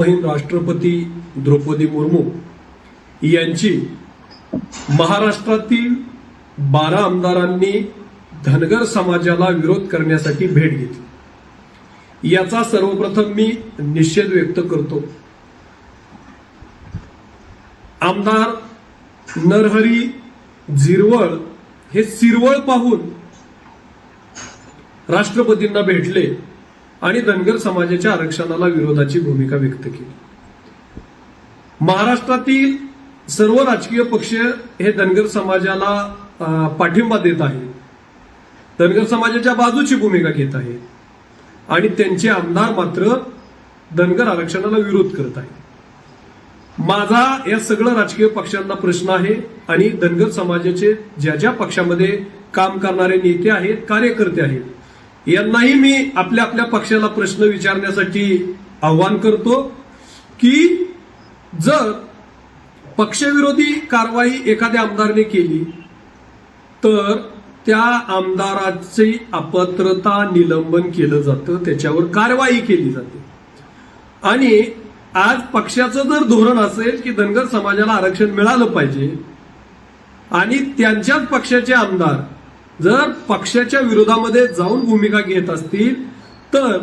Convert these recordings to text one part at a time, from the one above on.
राष्ट्रपती द्रौपदी मुर्मू यांची महाराष्ट्रातील 12 आमदारांनी धनगर समाजाला विरोध करण्यासाठी भेट घेतली। याचा सर्वप्रथम मी निषेध व्यक्त करतो। आमदार नरहरी झिरवळ हे सिरवळ पाहून राष्ट्रपतींना भेटले आणि धनगर समाजाच्या आरक्षणाला विरोधाची भूमिका व्यक्त केली। महाराष्ट्रातील सर्व राजकीय पक्ष हे धनगर समाजाला पाठिंबा देत आहेत, धनगर समाजाच्या बाजूची भूमिका घेत आहेत आणि त्यांचे आमदार मात्र धनगर आरक्षणाला विरोध करत आहेत। माझा या सगळ्या राजकीय पक्षांना प्रश्न आहे आणि धनगर समाजाचे ज्या ज्या पक्षामध्ये काम करणारे नेते आहेत, कार्यकर्ते आहेत, यांनाही मी आपल्या आपल्या पक्षाला प्रश्न विचारण्यासाठी आवाहन करतो की जर पक्षविरोधी कारवाई एखाद्या आमदाराने केली तर त्या आमदाराची अपात्रता निलंबन केलं जातं, त्याच्यावर कारवाई केली जाते। आणि आज पक्षाचं जर धोरण असेल की धनगर समाजाला आरक्षण मिळालं पाहिजे आणि त्यांच्याच पक्षाचे आमदार जर पक्षाच्या विरोधामध्ये जाऊन भूमिका घेत असतील तर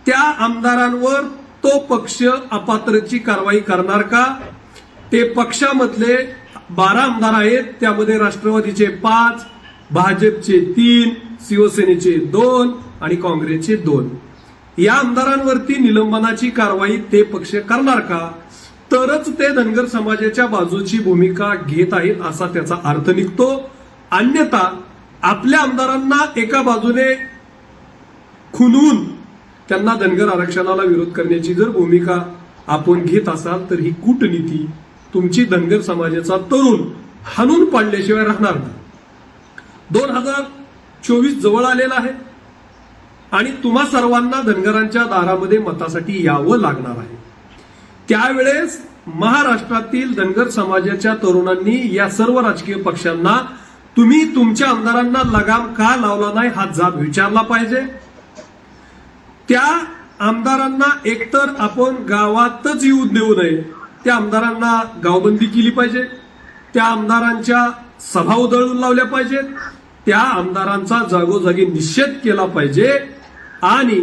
त्या आमदारांवर तो पक्ष अपात्रतेची कारवाई करणार का? ते पक्षामधले 12 आमदार आहेत, त्यामध्ये राष्ट्रवादीचे 5, भाजपचे 3, शिवसेनेचे 2 आणि काँग्रेसचे 2 या आमदारांवरती निलंबनाची कारवाई ते पक्ष करणार का? तरच ते धनगर समाजाच्या बाजूची भूमिका घेत आहेत असा त्याचा अर्थ निघतो। अन्यथा आपल्या आमदारांना एका बाजूने खुनवून त्यांना धनगर आरक्षणाला विरोध करण्याची जर भूमिका आपण घेत असाल तर ही कूटनीती तुमची धनगर समाजाचा तरुण हाणून पाडल्याशिवाय राहणार नाही। 2024 जवळ आलेला आहे आणि तुम्हा सर्वांना धनगरांच्या दारामध्ये मतासाठी यावं लागणार आहे। त्यावेळेस महाराष्ट्रातील धनगर समाजाच्या तरुणांनी या सर्व राजकीय पक्षांना तुम्ही तुमच्या आमदारांना लगाम का लावला नाही हा जाब विचारला पाहिजे। त्या आमदारांना एकतर आपण गावातच येऊ देऊ नये, त्या आमदारांना गावबंदी केली पाहिजे, त्या आमदारांच्या सभा उधळून लावल्या पाहिजेत, त्या आमदारांचा जागोजागी निषेध केला पाहिजे आणि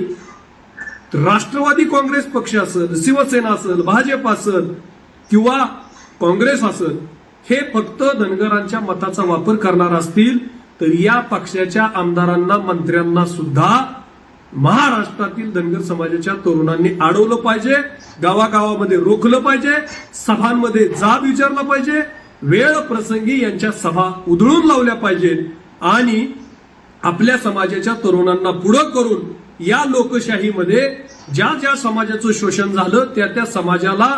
राष्ट्रवादी काँग्रेस पक्ष असेल, शिवसेना असेल, भाजप असेल किंवा काँग्रेस असेल हे फक्त धनगरांच्या मताचा वापर करणार असतील तर या पक्षाच्या आमदारांना, मंत्र्यांना सुद्धा महाराष्ट्रातील धनगर समाजाच्या तरुणांनी अडवलं पाहिजे, गावागावामध्ये रोखलं पाहिजे, सभांमध्ये जाब विचारला पाहिजे, वेळ प्रसंगी यांच्या सभा उधळून लावल्या पाहिजेत आणि आपल्या समाजाच्या तरुणांना पुढं करून या लोकशाहीमध्ये ज्या ज्या समाजाचं शोषण झालं त्या त्या समाजाला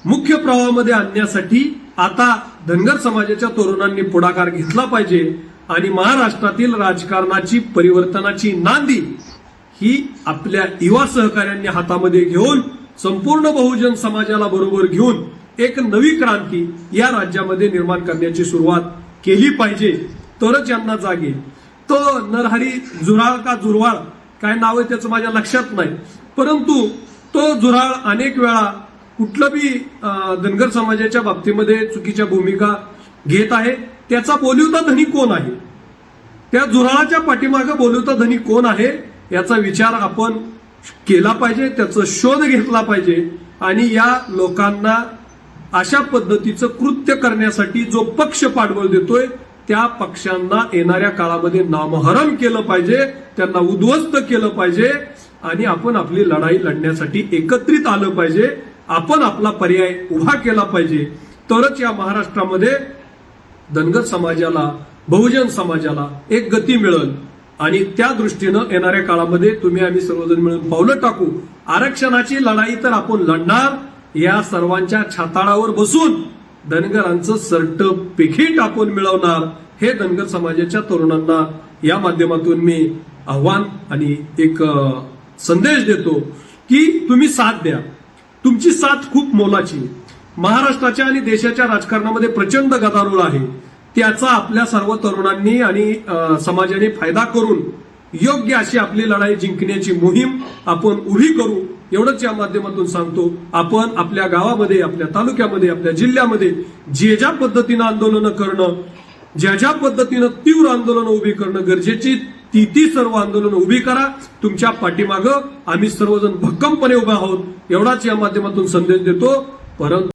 मुख्य प्रवाहामध्ये आणण्यासाठी आता धनगर समाजाच्या तरुणांनी पुढाकार घेतला पाहिजे आणि महाराष्ट्रातील राजकारणाची परिवर्तनाची नांदी ही आपल्या युवा सहकाऱ्यांनी हातामध्ये घेऊन संपूर्ण बहुजन समाजाला बरोबर घेऊन एक नवी क्रांती या राज्यामध्ये निर्माण करण्याची सुरुवात केली पाहिजे, तरच यांना जागे। तो नरहरी झुराळ का झुरवाळ काय नाव आहे त्याचं माझ्या लक्षात नाही, परंतु तो झुराळ अनेक वेळा कुठलं बी धनगर समाजाच्या बाबतीमध्ये चुकीच्या भूमिका घेत आहे। त्याचा बोलिवता धनी कोण आहे, त्या झुराळाच्या पाठीमागे बोलिवता धनी कोण आहे याचा विचार आपण केला पाहिजे, त्याचा शोध घेतला पाहिजे आणि या लोकांना अशा पद्धतीचं कृत्य करण्यासाठी जो पक्ष पाठबळ देतोय त्या पक्षांना येणाऱ्या काळामध्ये नामहरण केलं पाहिजे, त्यांना उद्ध्वस्त केलं पाहिजे आणि आपण आपली लढाई लढण्यासाठी एकत्रित आलं पाहिजे, आपण आपला पर्याय उभा केला पाहिजे, तरच या महाराष्ट्रामध्ये धनगर समाजाला, बहुजन समाजाला एक गती मिळेल आणि त्या दृष्टीनं येणाऱ्या काळामध्ये तुम्ही आम्ही सर्वजण मिळून पावलं टाकू। आरक्षणाची लढाई तर आपण लढणार, या सर्वांच्या छाताळावर बसून धनगरांचं सर्टिफिकेट आपण मिळवणार, हे धनगर समाजाच्या तरुणांना या माध्यमातून मी आव्हान आणि एक संदेश देतो की तुम्ही साथ द्या, तुमची साथ खूप मोलाची। महाराष्ट्राच्या आणि देशाच्या राजकारणामध्ये प्रचंड गदारोळ आहे, त्याचा आपल्या सर्व तरुणांनी आणि समाजाने फायदा करून योग्य अशी आपली लढाई जिंकण्याची मोहीम आपण उभी करू। एवढंच या माध्यमातून सांगतो. आपण आपल्या गावामध्ये, आपल्या तालुक्यामध्ये, आपल्या जिल्ह्यामध्ये जे ज्या पद्धतीनं आंदोलनं करणं, ज्या पद्धतीनं तीव्र आंदोलनं उभी करणं गरजेची, ती सर्व आंदोलनं उभी करा. तुमच्या पाठीमागं आम्ही सर्वजण भक्कमपणे उभे आहोत, एवढाच या माध्यमातून संदेश देतो. परंतु